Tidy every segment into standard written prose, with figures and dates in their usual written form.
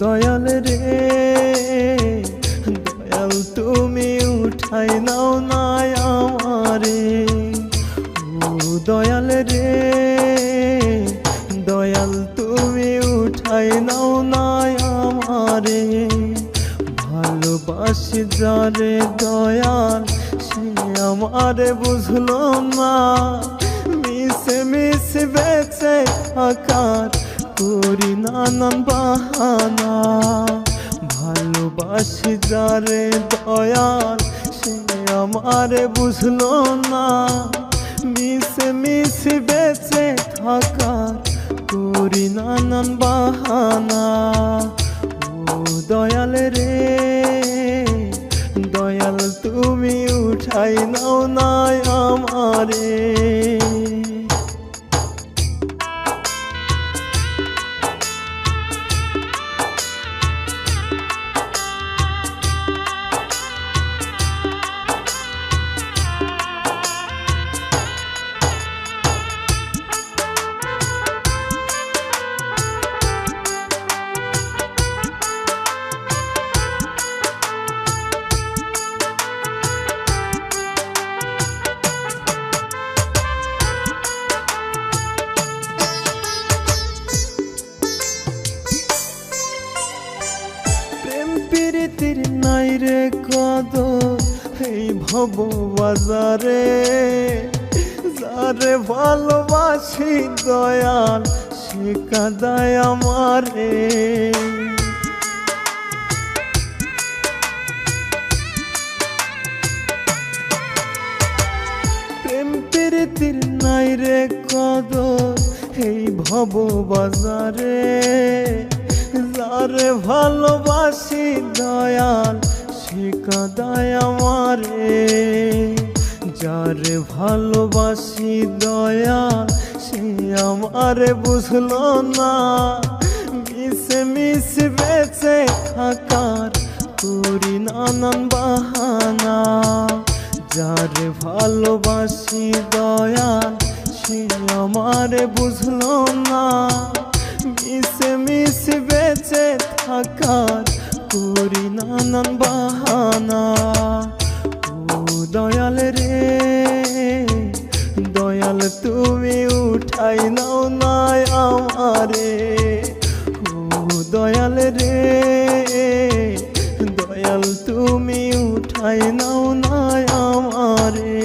দয়াল রে দয়াল তুমি উঠাই নাও না আমারে। ও দয়াল রে দয়াল তুমি উঠাই নাও না আমারে। ভালোবাসি যারে দয়াল সে আমারে বুঝলো না, মিশে মিশে বেঁচে থাকার করি নানান বাহানা। ভালোবাসি যারে দয়াল সে আমারে বুঝলো না, মিশে মিশে বেঁচে থাকার করি নানান বাহানা। ও দয়াল রে দয়াল তুমি উঠাই নাও না আমারে। প্রীতির নাই রে কদর এই ভব বাজারে, যারে ভালোবাসি দয়াল সে কাঁদায় আমারে। প্রেম প্রীতির নাই রে কদর এই ভব বাজারে, যারে ভালোবাসি দয়াল সে কাঁদায় আমারে। যারে ভালোবাসি দয়াল সে আমারে বুঝলো না, মিশে মিশে বেঁচে থাকার করি নানান বাহানা। যারে ভালোবাসি দয়াল সে আমারে বুঝলো না, মিশে মিশে বেঁচে থাকার করি নানান বাহানা। ও দয়াল রে দয়াল তুমি উঠাই নাও না আমারে। ও দয়াল রে দয়াল তুমি উঠাই নাও না আমারে।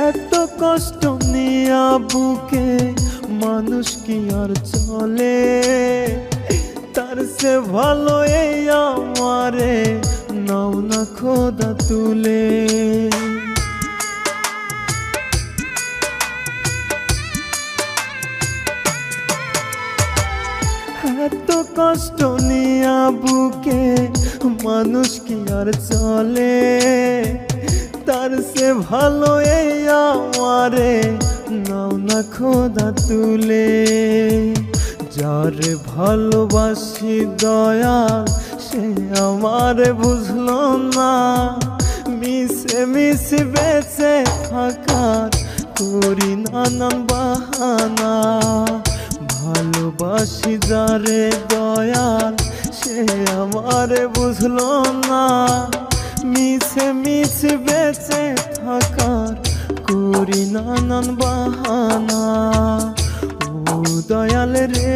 এত কষ্ট নিয়া বুকে মানুষ কি আর চলে, তার সে ভালো এই আমারে নাও না খোদা তুলে। এত কষ্ট নিয়া বুকে মানুষ কি আর চলে, তার সে ভালো এই আমারে নাও না খোদা তুলে। যারে ভালোবাসি দয়াল সে আমারে বুঝলো না, মিশে মিশে বেঁচে থাকার করি নানান বাহানা। ভালোবাসি যারে দয়াল সে আমারে বুঝলো না, মিশে মিশে বেঁচে থাকার করি নানান বাহানা। ও দয়াল রে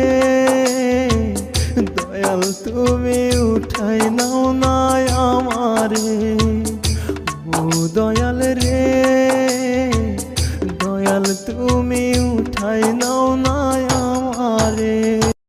দয়াল তুমি উঠাই নাও না আমারে। ও দয়াল রে দয়াল তুমি উঠাই নাও না